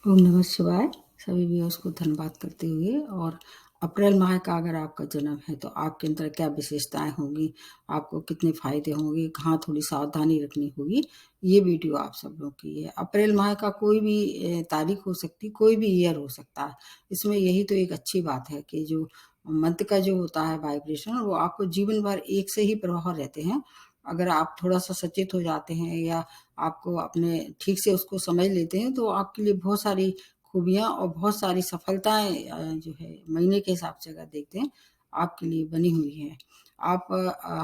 ओम नमः शिवाय। सभी व्यूअर्स को धन्यवाद करते हुए, और अप्रैल माह का अगर आपका जन्म है तो आपके अंदर क्या विशेषताएं होंगी, आपको कितने फायदे होंगे, कहाँ थोड़ी सावधानी रखनी होगी, ये वीडियो आप सब लोग की है। अप्रैल माह का कोई भी तारीख हो सकती, कोई भी ईयर हो सकता है। इसमें यही तो एक अच्छी बात है कि जो मंत्र का जो होता है वाइब्रेशन, वो आपको जीवन भर एक से ही प्रभाव रहते हैं। अगर आप थोड़ा सा सचेत हो जाते हैं या आपको अपने ठीक से उसको समझ लेते हैं तो आपके लिए बहुत सारी खूबियाँ और बहुत सारी सफलताएँ जो है महीने के हिसाब से अगर देखते हैं, आपके लिए बनी हुई हैं। आप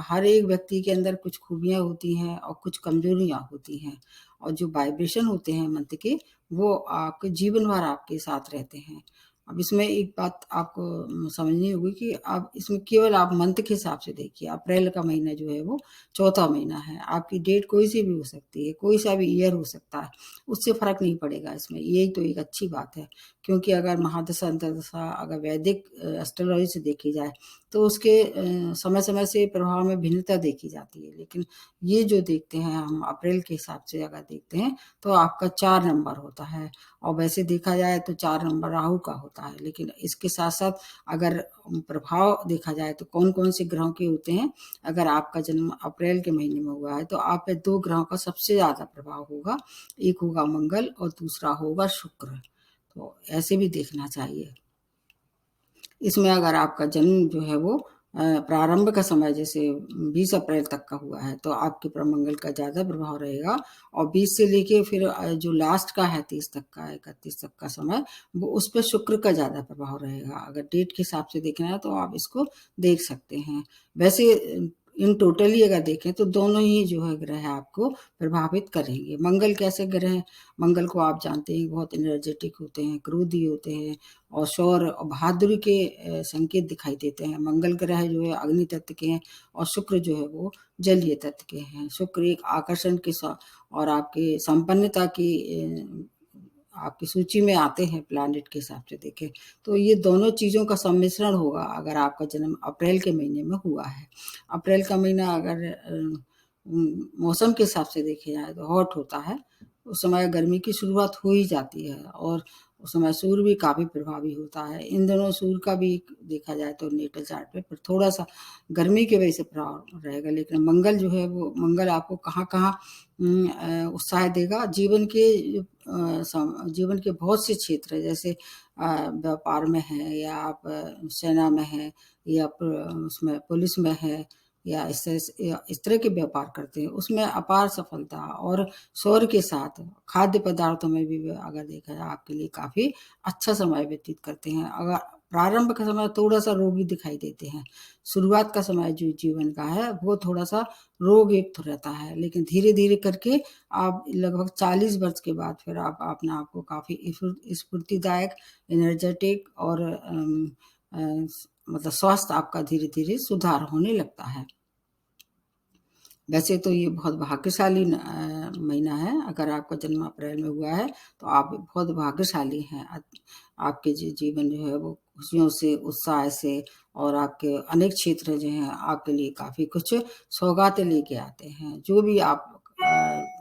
हर एक व्यक्ति के अंदर कुछ खूबियाँ होती हैं और कुछ कमज़ोरियाँ होती हैं, और जो वाइब्रेशन होते हैं मंत्र के, वो आपके जीवन भर आपके साथ रहते हैं। अब इसमें एक बात आपको समझनी होगी कि आप इसमें केवल आप मंथ के हिसाब से देखिए। अप्रैल का महीना जो है वो चौथा महीना है। आपकी डेट कोई सी भी हो सकती है, कोई सा भी ईयर हो सकता है, उससे फ़र्क नहीं पड़ेगा इसमें। यही तो एक अच्छी बात है, क्योंकि अगर महादशा, अंतर्दशा अगर वैदिक एस्ट्रोलॉजी से देखी जाए तो उसके समय-समय से प्रभाव में भिन्नता देखी जाती है। लेकिन ये जो देखते हैं हम अप्रैल के हिसाब से अगर देखते हैं तो आपका 4 नंबर होता है, और वैसे देखा जाए तो 4 नंबर राहु का होता है। लेकिन इसके साथ-साथ अगर प्रभाव देखा जाए तो कौन-कौन से ग्रहों के होते हैं, अगर आपका जन्म अप्रैल के महीने में हुआ है तो आप पे 2 ग्रहों का सबसे ज़्यादा प्रभाव होगा। एक होगा मंगल और दूसरा होगा शुक्र। तो ऐसे भी देखना चाहिए। इसमें अगर आपका जन्म जो है वो प्रारंभ का समय जैसे 20 अप्रैल तक का हुआ है तो आपके ऊपर मंगल का ज़्यादा प्रभाव रहेगा, और 20 से लेके फिर जो लास्ट का है 30 तक का, 31 तक का समय, वो उस पे शुक्र का ज़्यादा प्रभाव रहेगा। अगर डेट के हिसाब से देखना है तो आप इसको देख सकते हैं। वैसे इन टोटली अगर देखें तो दोनों ही जो है ग्रह आपको प्रभावित करेंगे। मंगल कैसे ग्रह हैं? मंगल को आप जानते हैं बहुत एनर्जेटिक होते हैं, क्रोधी होते हैं, और शौर्य और बहादुरी के संकेत दिखाई देते हैं। मंगल ग्रह जो है अग्नि तत्व के हैं, और शुक्र जो है वो जलीय तत्व के हैं। शुक्र एक आकर्षण के और आपके संपन्नता की आपकी सूची में आते हैं प्लैनेट के हिसाब से देखें तो ये दोनों चीज़ों का सम्मिश्रण होगा अगर आपका जन्म अप्रैल के महीने में हुआ है। अप्रैल का महीना अगर मौसम के हिसाब से देखे जाए तो हॉट होता है। उस समय गर्मी की शुरुआत हो ही जाती है, और उस समय सूर्य भी काफ़ी प्रभावी होता है। इन दोनों सूर्य का भी देखा जाए तो नेटल चार्ट पे पर थोड़ा-सा गर्मी की वजह से प्रभाव रहेगा। लेकिन मंगल जो है वो मंगल आपको कहाँ-कहाँ उत्साह देगा। जीवन के बहुत से क्षेत्र हैं, जैसे व्यापार में है, या आप सेना में हैं, या उसमें पुलिस में है, या इस तरह के व्यापार करते हैं, उसमें अपार सफलता और शौर्य के साथ खाद्य पदार्थों में भी अगर देखा जाए आपके लिए काफ़ी अच्छा समय व्यतीत करते हैं। अगर प्रारंभ का समय थोड़ा-सा रोगी दिखाई देते हैं, शुरुआत का समय जो जीवन का है वो थोड़ा-सा रोग युक्त रहता है, लेकिन धीरे-धीरे करके आप लगभग 40 वर्ष के बाद फिर आप अपने आप को काफ़ी स्फूर्तिदायक, एनर्जेटिक और मतलब स्वास्थ्य आपका धीरे-धीरे सुधार होने लगता है। वैसे तो ये बहुत भाग्यशाली महीना है। अगर आपका जन्म अप्रैल में हुआ है तो आप बहुत भाग्यशाली हैं। आपके जीवन जो है वो खुशियों से, उत्साह से, और आपके अनेक क्षेत्र जो हैं आपके लिए काफ़ी कुछ सौगातें लेके आते हैं। जो भी आप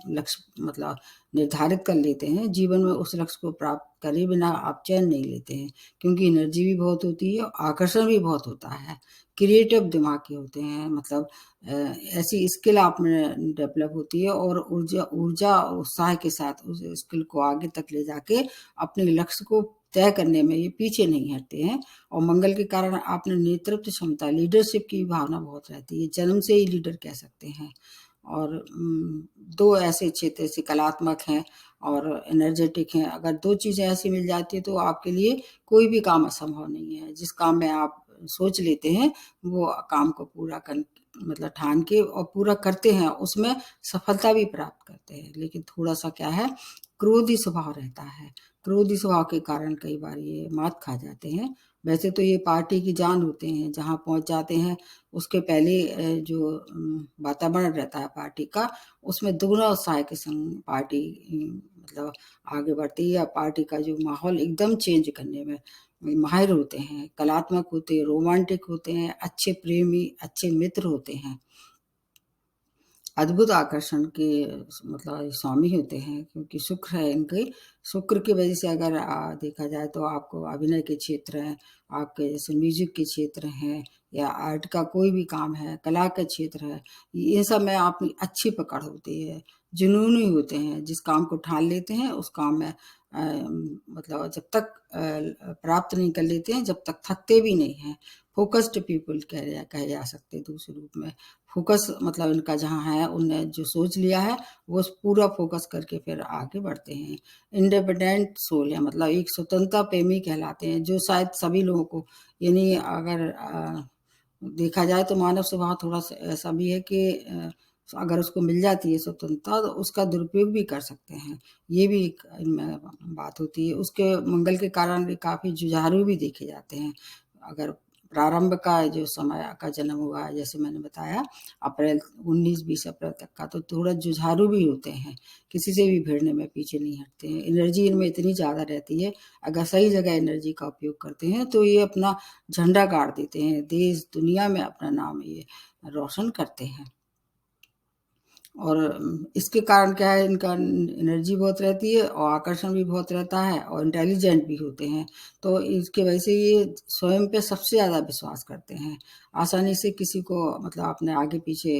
लक्ष्य मतलब निर्धारित कर लेते हैं जीवन में, उस लक्ष्य को प्राप्त करे बिना आप चैन नहीं लेते हैं, क्योंकि एनर्जी भी बहुत होती है, आकर्षण भी बहुत होता है, क्रिएटिव दिमाग के होते हैं। मतलब ऐसी स्किल आप में डेवलप होती है, और ऊर्जा ऊर्जा और उत्साह के साथ उस स्किल को आगे तक ले जाके अपने लक्ष्य को तय करने में ये पीछे नहीं हटते हैं। और मंगल के कारण आप में नेतृत्व क्षमता, लीडरशिप की भावना बहुत रहती है। जन्म से ही लीडर कह सकते हैं। और 2 ऐसे क्षेत्र जैसे कलात्मक हैं और एनर्जेटिक हैं, अगर 2 चीज़ें ऐसी मिल जाती हैं तो आपके लिए कोई भी काम असंभव नहीं है। जिस काम में आप सोच लेते हैं वो काम को पूरा कर मतलब ठान के और पूरा करते हैं, उसमें सफलता भी प्राप्त करते हैं। लेकिन थोड़ा-सा क्या है, क्रोधी स्वभाव रहता है। क्रोधी स्वभाव के कारण कई बार ये मात खा जाते हैं। वैसे तो ये पार्टी की जान होते हैं, जहाँ पहुँच जाते हैं उसके पहले जो वातावरण रहता है पार्टी का, उसमें दुगना उत्साह के संग पार्टी मतलब आगे बढ़ती है, या पार्टी का जो माहौल एकदम चेंज करने में माहिर होते हैं, कलात्मक होते हैं, रोमांटिक होते हैं, अच्छे प्रेमी, अच्छे मित्र होते हैं। अद्भुत आकर्षण के मतलब स्वामी होते हैं, क्योंकि शुक्र है इनके। शुक्र की वजह से अगर देखा जाए तो आपको अभिनय के क्षेत्र हैं, आपके जैसे म्यूजिक के क्षेत्र हैं, या आर्ट का कोई भी काम है, कला का क्षेत्र है, ये सब में आपकी अच्छी पकड़ होती है, जुनूनी होते हैं। जिस काम को ठान लेते हैं उस काम में मतलब जब तक प्राप्त नहीं कर लेते हैं, जब तक थकते भी नहीं हैं। फोकस्ड पीपल कहे जा सकते हैं दूसरे रूप में। फोकस मतलब इनका जहाँ है, उनने जो सोच लिया है वो पूरा फोकस करके फिर आगे बढ़ते हैं। इंडिपेंडेंट सोल है, मतलब एक स्वतंत्रता प्रेमी कहलाते हैं, जो शायद सभी लोगों को, यानी अगर देखा जाए तो मानव स्वभाव थोड़ा सा ऐसा भी है कि अगर उसको मिल जाती है स्वतंत्रता तो उसका दुरुपयोग भी कर सकते हैं। ये भी एक इनमें बात होती है। उसके मंगल के कारण काफ़ी जुझारू भी देखे जाते हैं। अगर प्रारंभ का जो समय का जन्म हुआ है, जैसे मैंने बताया अप्रैल 19-20 अप्रैल तक का, तो थोड़ा जुझारू भी होते हैं, किसी से भी भिड़ने में पीछे नहीं हटते हैं। एनर्जी इनमें इतनी ज़्यादा रहती है, अगर सही जगह एनर्जी का उपयोग करते हैं तो ये अपना झंडा गाड़ देते हैं, देश दुनिया में अपना नाम ये रोशन करते हैं। और इसके कारण क्या है, इनका एनर्जी बहुत रहती है और आकर्षण भी बहुत रहता है, और इंटेलिजेंट भी होते हैं। तो इसकी वजह से ये स्वयं पे सबसे ज़्यादा विश्वास करते हैं। आसानी से किसी को मतलब अपने आगे पीछे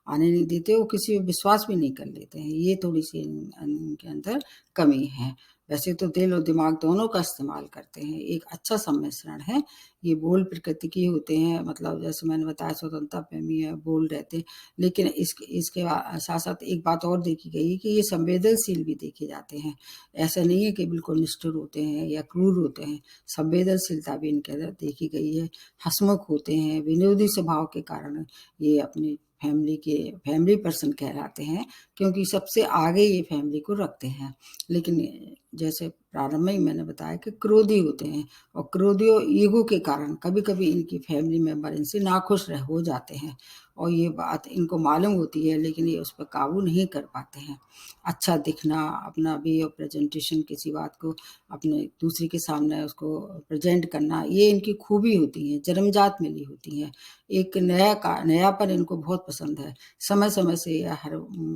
आने नहीं देते, वो किसी पे विश्वास भी नहीं कर लेते हैं। ये थोड़ी-सी इनके अंदर कमी है। वैसे तो दिल और दिमाग दोनों का इस्तेमाल करते हैं, एक अच्छा सम्मिश्रण है। ये बोल्ड प्रकृति के होते हैं, मतलब जैसे मैंने बताया स्वतंत्रता प्रेमी है, बोल्ड रहते हैं। लेकिन इसके साथ-साथ एक बात और देखी गई है कि ये संवेदनशील भी देखे जाते हैं। ऐसा नहीं है कि बिल्कुल निष्ठुर होते हैं या क्रूर होते हैं, संवेदनशीलता भी इनके अंदर देखी गई है। हँसमुख होते हैं, विनोदी स्वभाव के कारण ये अपनी फैमिली पर्सन कहलाते हैं, क्योंकि सबसे आगे ये फैमिली को रखते हैं। लेकिन जैसे प्रारंभ में ही मैंने बताया कि क्रोधी होते हैं, और क्रोधी और ईगो के कारण कभी-कभी इनकी फैमिली मेंबर इनसे नाखुश हो जाते हैं, और ये बात इनको मालूम होती है, लेकिन ये उस पर काबू नहीं कर पाते हैं। अच्छा दिखना, अपना वे ऑफ प्रेजेंटेशन, किसी बात को अपने दूसरे के सामने उसको प्रेजेंट करना, ये इनकी खूबी होती है, जन्मजात मिली होती हैं। एक नयापन इनको बहुत पसंद है। समय-समय से हर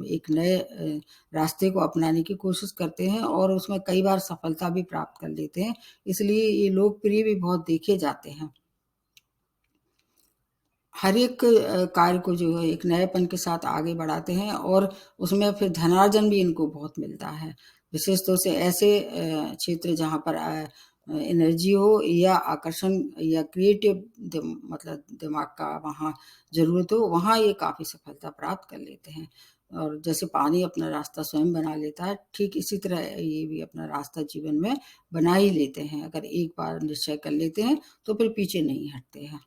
एक नए रास्ते को अपनाने की कोशिश करते हैं, और उसमें कई बार सफलता भी प्राप्त कर लेते हैं। इसलिए ये लोकप्रिय भी बहुत देखे जाते हैं। हर एक कार्य को जो है एक नएपन के साथ आगे बढ़ाते हैं, और उसमें फिर धनार्जन भी इनको बहुत मिलता है। विशेष तौर से ऐसे क्षेत्र जहाँ पर एनर्जी हो, या आकर्षण, या क्रिएटिव मतलब दिमाग का वहाँ ज़रूरत हो, वहाँ ये काफ़ी सफलता प्राप्त कर लेते हैं। और जैसे पानी अपना रास्ता स्वयं बना लेता है, ठीक इसी तरह ये भी अपना रास्ता जीवन में बना ही लेते हैं। अगर एक बार निश्चय कर लेते हैं तो फिर पीछे नहीं हटते हैं।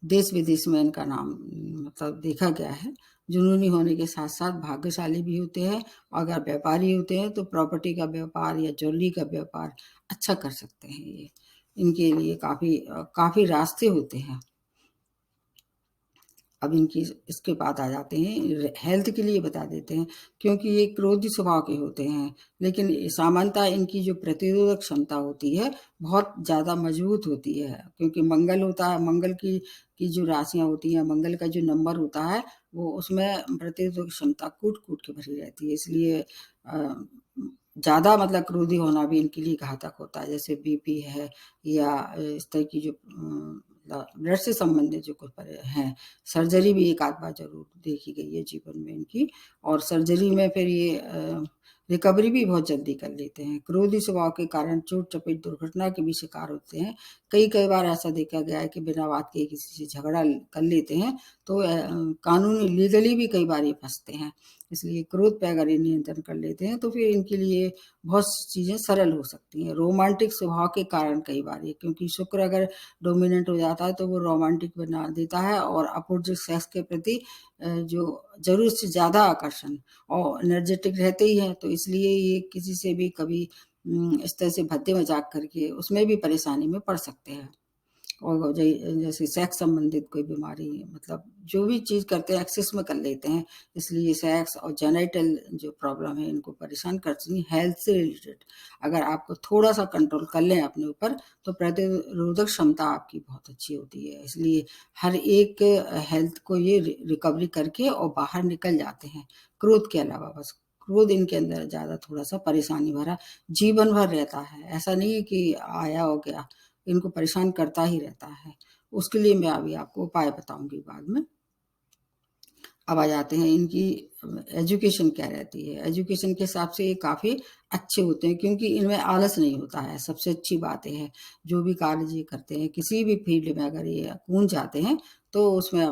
देश-विदेश में इनका नाम मतलब देखा गया है। जुनूनी होने के साथ-साथ भाग्यशाली भी होते हैं। अगर व्यापारी होते हैं तो प्रॉपर्टी का व्यापार या ज्वेलरी का व्यापार अच्छा कर सकते हैं ये। इनके लिए काफ़ी रास्ते होते हैं। अब इनकी इसके बाद आ जाते हैं हेल्थ के लिए बता देते हैं, क्योंकि ये क्रोधी स्वभाव के होते हैं, लेकिन सामान्यतः इनकी जो प्रतिरोधक क्षमता होती है बहुत ज़्यादा मजबूत होती है, क्योंकि मंगल होता है। मंगल की जो राशियाँ होती हैं, मंगल का जो नंबर होता है, वो उसमें प्रतिरोधक क्षमता कूट-कूट के भरी रहती है। इसलिए ज़्यादा मतलब क्रोधी होना भी इनके लिए घातक होता है। जैसे बीपी है, या इस तरह की जो ब्लड से संबंधित जो कुछ हैं, सर्जरी भी एक आध बार ज़रूर देखी गई है जीवन में इनकी, और सर्जरी में फिर ये रिकवरी भी बहुत जल्दी कर लेते हैं। क्रोधी स्वभाव के कारण चोट-चपेट दुर्घटना के भी शिकार होते हैं। कई बार ऐसा देखा गया है कि बिना बात के किसी से झगड़ा कर लेते हैं, तो कानूनी लीगली भी कई बार ये फँसते हैं। इसलिए क्रोध पे अगर ये नियंत्रण कर लेते हैं तो फिर इनके लिए बहुत सी चीज़ें सरल हो सकती हैं। रोमांटिक स्वभाव के कारण कई बार ये, क्योंकि शुक्र अगर डोमिनेंट हो जाता है तो वो रोमांटिक बना देता है, और अपोज़िट सेक्स के प्रति जो ज़रूरत से ज़्यादा आकर्षण, और एनर्जेटिक रहते ही हैं, तो इसलिए ये किसी से भी कभी इस तरह से भद्दे मज़ाक करके उसमें भी परेशानी में पड़ सकते हैं। और जैसे सेक्स संबंधित कोई बीमारी, मतलब जो भी चीज़ करते हैं एक्सेस में कर लेते हैं, इसलिए सेक्स और जेनिटल जो प्रॉब्लम है इनको परेशान करती हैं। हेल्थ से रिलेटेड अगर आपको थोड़ा-सा कंट्रोल कर लें अपने ऊपर, तो प्रतिरोधक क्षमता आपकी बहुत अच्छी होती है। इसलिए हर एक हेल्थ को ये रिकवरी करके और बाहर निकल जाते हैं, क्रोध के अलावा बस। क्रोध इनके अंदर ज़्यादा थोड़ा-सा परेशानी भरा जीवन भर रहता है, ऐसा नहीं है कि आया और गया, इनको परेशान करता ही रहता है। उसके लिए मैं अभी आपको उपाय बताऊँगी बाद में। अब आ जाते हैं इनकी एजुकेशन क्या रहती है। एजुकेशन के हिसाब से ये काफ़ी अच्छे होते हैं, क्योंकि इनमें आलस नहीं होता है, सबसे अच्छी बात ये है। जो भी कार्य ये करते हैं, किसी भी फील्ड में अगर ये कूद जाते हैं, तो उसमें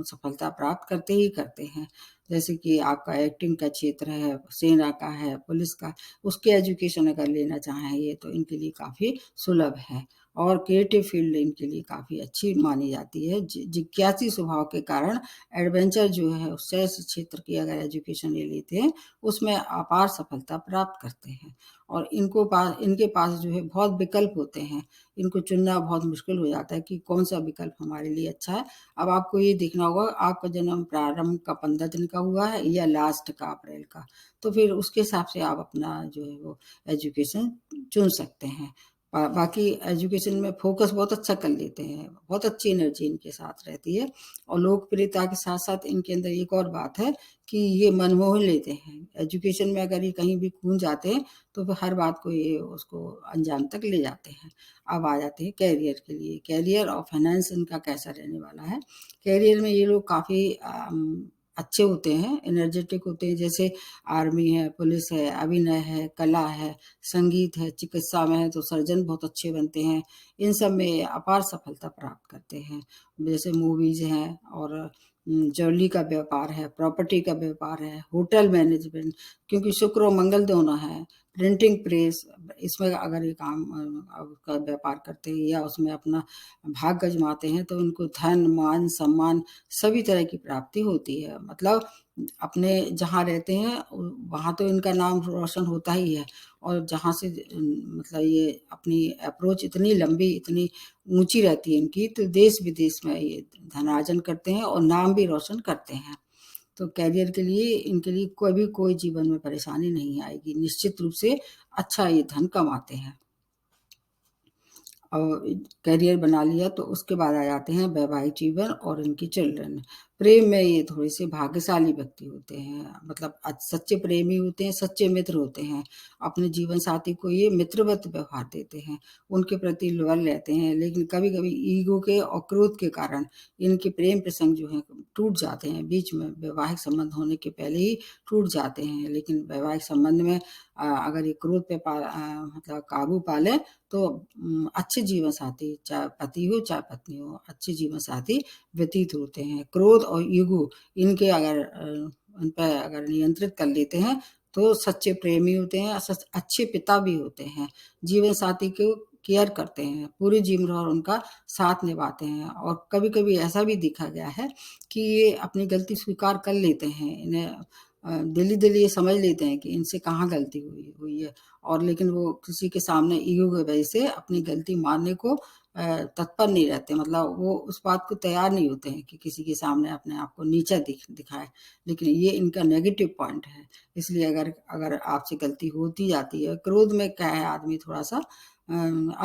सफलता प्राप्त करते ही करते हैं। जैसे कि आपका एक्टिंग का क्षेत्र है, सेना का है, पुलिस का, उसके एजुकेशन अगर लेना चाहें ये, तो इनके लिए काफ़ी सुलभ है। और क्रिएटिव फील्ड इनके लिए काफ़ी अच्छी मानी जाती है। जिज्ञासी स्वभाव के कारण एडवेंचर जो है, उससे ऐसे क्षेत्र की अगर एजुकेशन ले लेते हैं, उसमें अपार सफलता प्राप्त करते हैं। और इनके पास जो है बहुत विकल्प होते हैं, इनको चुनना बहुत मुश्किल हो जाता है कि कौन सा विकल्प हमारे लिए अच्छा है। अब आपको ये देखना होगा आपका जन्म प्रारंभ का 15 दिन का हुआ है या लास्ट का अप्रैल का, तो फिर उसके हिसाब से आप अपना जो है वो एजुकेशन चुन सकते हैं। बाकी एजुकेशन में फ़ोकस बहुत अच्छा कर लेते हैं, बहुत अच्छी एनर्जी इनके साथ रहती है। और लोकप्रियता के साथ-साथ इनके अंदर एक और बात है कि ये मनमोह लेते हैं। एजुकेशन में अगर ये कहीं भी खो जाते हैं, तो फिर हर बात को ये उसको अंजाम तक ले जाते हैं। अब आ जाते हैं करियर के लिए। करियर और फाइनेंस इनका कैसा रहने वाला है। करियर में ये लोग काफ़ी अच्छे होते हैं, एनर्जेटिक होते हैं। जैसे आर्मी है, पुलिस है, अभिनय है, कला है, संगीत है, चिकित्सा में है तो सर्जन बहुत अच्छे बनते हैं। इन सब में अपार सफलता प्राप्त करते हैं। जैसे मूवीज़ हैं और ज्वेलरी का व्यापार है, प्रॉपर्टी का व्यापार है, होटल मैनेजमेंट, क्योंकि शुक्र और मंगल दोनों हैं। प्रिंटिंग प्रेस, इसमें अगर ये काम का व्यापार करते हैं या उसमें अपना भाग आज़माते हैं, तो इनको धन, मान, सम्मान सभी तरह की प्राप्ति होती है। मतलब अपने जहाँ रहते हैं वहाँ तो इनका नाम रोशन होता ही है, और जहाँ से मतलब ये अपनी अप्रोच इतनी लंबी, इतनी ऊँची रहती है इनकी, तो देश-विदेश में ये धनार्जन करते हैं और नाम भी रोशन करते हैं। तो करियर के लिए इनके लिए कभी कोई जीवन में परेशानी नहीं आएगी। निश्चित रूप से अच्छा ये धन कमाते हैं। और करियर बना लिया तो उसके बाद आ जाते हैं वैवाहिक जीवन और इनकी चिल्ड्रन। प्रेम में ये थोड़े से भाग्यशाली व्यक्ति होते हैं, मतलब सच्चे प्रेमी होते हैं, सच्चे मित्र होते हैं। अपने जीवन साथी को ये मित्रवत व्यवहार देते हैं, उनके प्रति लॉयल रहते हैं। लेकिन कभी-कभी ईगो के और क्रोध के कारण इनके प्रेम प्रसंग जो हैं टूट जाते हैं, बीच में वैवाहिक संबंध होने के पहले ही टूट जाते हैं। लेकिन वैवाहिक संबंध में अगर ये क्रोध पे मतलब काबू पा लें, तो अच्छे जीवन साथी, चाहे पति हो चाहे पत्नी हो, अच्छे जीवन साथी व्यतीत होते हैं। क्रोध और ईगो इनके अगर उन पे अगर नियंत्रित कर लेते हैं, तो सच्चे प्रेमी होते हैं, अच्छे पिता भी होते हैं। जीवन साथी को केयर करते हैं, पूरे जीवन भर उनका साथ निभाते हैं। और कभी-कभी ऐसा भी देखा गया है कि ये अपनी गलती स्वीकार कर लेते हैं। इन्हें दिली-दिली ये समझ लेते हैं कि इनसे कहाँ गलती हुई हुई है, और लेकिन वो किसी के सामने ईगो की वजह से अपनी गलती मानने को तत्पर नहीं रहते। मतलब वो उस बात को तैयार नहीं होते हैं कि किसी के सामने अपने आप को नीचा दिखाएँ। लेकिन ये इनका नेगेटिव पॉइंट है। इसलिए अगर अगर आपसे गलती होती जाती है, क्रोध में क्या है आदमी थोड़ा-सा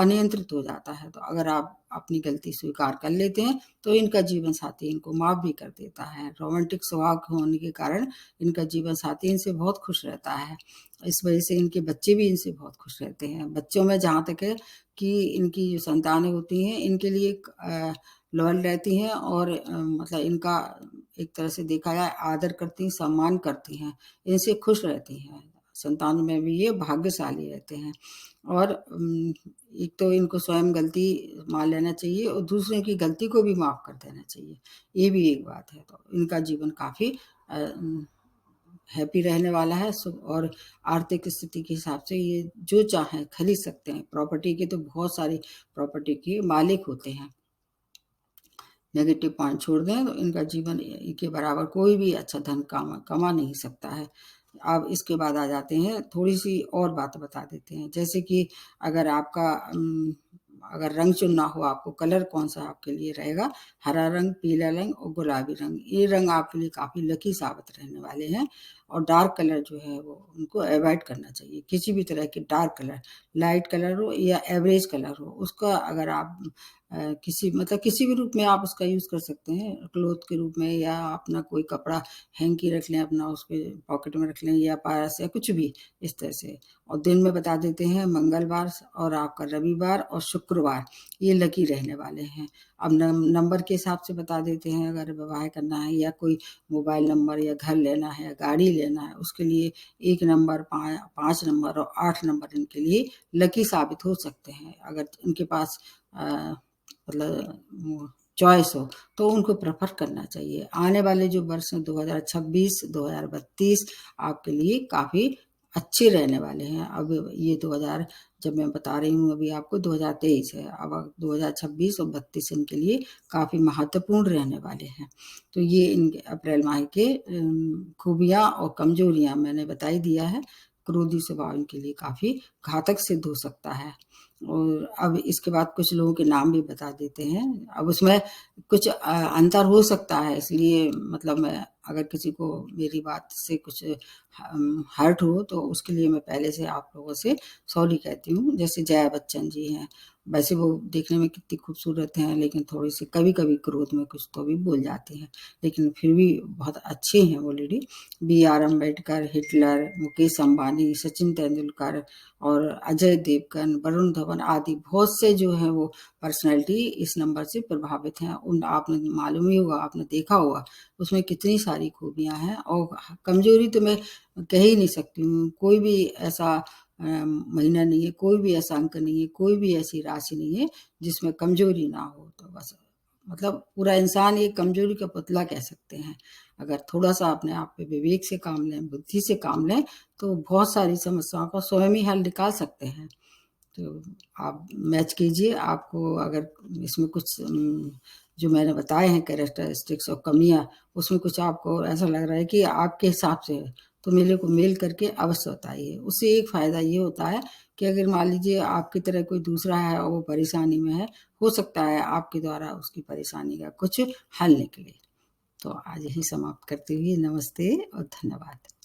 अनियंत्रित हो जाता है। तो अगर आप अपनी गलती स्वीकार कर लेते हैं, तो इनका जीवन साथी इनको माफ़ भी कर देता है। रोमांटिक स्वभाव के होने के कारण इनका जीवन साथी इनसे बहुत खुश रहता है। इस वजह से इनके बच्चे भी इनसे बहुत खुश रहते हैं। बच्चों में जहाँ तक है कि इनकी जो संतानें होती हैं, इनके लिए लॉयल रहती हैं, और मतलब इनका एक तरह से देखा जाए आदर करती हैं, सम्मान करती हैं, इनसे खुश रहती हैं। संतान में भी ये भाग्यशाली रहते हैं। और एक तो इनको स्वयं गलती मान लेना चाहिए और दूसरे की गलती को भी माफ़ कर देना चाहिए। ये भी एक बात है। तो इनका जीवन काफ़ी हैप्पी रहने वाला है। और आर्थिक स्थिति के हिसाब से ये जो चाहें खरीद सकते हैं। प्रॉपर्टी के तो बहुत सारी प्रॉपर्टी के मालिक होते हैं। नेगेटिव पॉइंट छोड़ दें तो इनका जीवन के बराबर कोई भी अच्छा धन कमा नहीं सकता है। अब इसके बाद आ जाते हैं, थोड़ी सी और बात बता देते हैं। जैसे कि अगर आपका अगर रंग चुनना हो आपको, कलर कौन सा आपके लिए रहेगा, हरा रंग, पीला रंग और गुलाबी रंग, ये रंग आपके लिए काफ़ी लकी साबित रहने वाले हैं। और डार्क कलर जो है वो उनको अवॉइड करना चाहिए। किसी भी तरह के डार्क कलर, लाइट कलर हो या एवरेज कलर हो, उसका अगर आप किसी भी रूप में आप उसका यूज़ कर सकते हैं, क्लॉथ के रूप में, या अपना कोई कपड़ा हैंकी रख लें, अपना उसके पॉकेट में रख लें, या पर्स या कुछ भी इस तरह से। और दिन में बता देते हैं मंगलवार और आपका रविवार और शुक्रवार, ये लकी रहने वाले हैं। अब नंबर के हिसाब से बता देते हैं, अगर विवाह करना है या कोई मोबाइल नंबर या घर लेना है या गाड़ी लेना है, उसके लिए 1 नंबर, 5 नंबर और 8 नंबर इनके लिए लकी साबित हो सकते हैं। अगर इनके पास मतलब चॉइस हो तो उनको प्रेफर करना चाहिए। आने वाले जो वर्ष हैं 2026, 2032 आपके लिए काफ़ी अच्छे रहने वाले हैं। अब ये 2000 जब मैं बता रही हूँ अभी आपको 2023 है, अब 2026 और 32 इनके लिए काफ़ी महत्वपूर्ण रहने वाले हैं। तो ये इनके अप्रैल माह के खूबियाँ और कमजोरियाँ मैंने बता ही दिया है। क्रोधी स्वभाव इनके लिए काफ़ी घातक सिद्ध हो सकता है। और अब इसके बाद कुछ लोगों के नाम भी बता देते हैं। अब उसमें कुछ अंतर हो सकता है, इसलिए मतलब मैं अगर किसी को मेरी बात से कुछ हर्ट हो तो उसके लिए मैं पहले से आप लोगों से सॉरी कहती हूँ। जैसे जया बच्चन जी हैं, वैसे वो देखने में कितनी खूबसूरत हैं, लेकिन थोड़ी सी कभी-कभी क्रोध में कुछ तो भी बोल जाती हैं, लेकिन फिर भी बहुत अच्छी हैं वो lady. B R. Ambedkar, Hitler, Mukesh Ambani, Sachin Tendulkar और अजय देवगन, वरुण धवन आदि बहुत से जो हैं वो पर्सनैलिटी इस नंबर से प्रभावित हैं। उन आपने मालूम ही होगा, आपने देखा होगा उसमें कितनी सारी खूबियाँ हैं। और कमज़ोरी तो मैं कह ही नहीं सकती हूँ। कोई भी ऐसा महीना नहीं है, कोई भी ऐसा अंक नहीं है, कोई भी ऐसी राशि नहीं है जिसमें कमज़ोरी ना हो। तो बस मतलब पूरा इंसान ये कमज़ोरी का पुतला कह सकते हैं। अगर थोड़ा-सा अपने आप पे विवेक से काम लें, बुद्धि से काम लें, तो बहुत सारी समस्याओं का स्वयं ही हल निकाल सकते हैं। तो आप मैच कीजिए, आपको अगर इसमें कुछ जो मैंने बताए हैं कैरेक्टरिस्टिक्स और कमियाँ, उसमें कुछ आपको ऐसा लग रहा है कि आपके हिसाब से है, तो मेरे को मेल करके अवश्य बताइए। उससे एक फ़ायदा ये होता है कि अगर मान लीजिए आपकी तरह कोई दूसरा है और वो परेशानी में है, हो सकता है आपके द्वारा उसकी परेशानी का कुछ हल निकले। तो आज यही समाप्त करते हुए नमस्ते और धन्यवाद।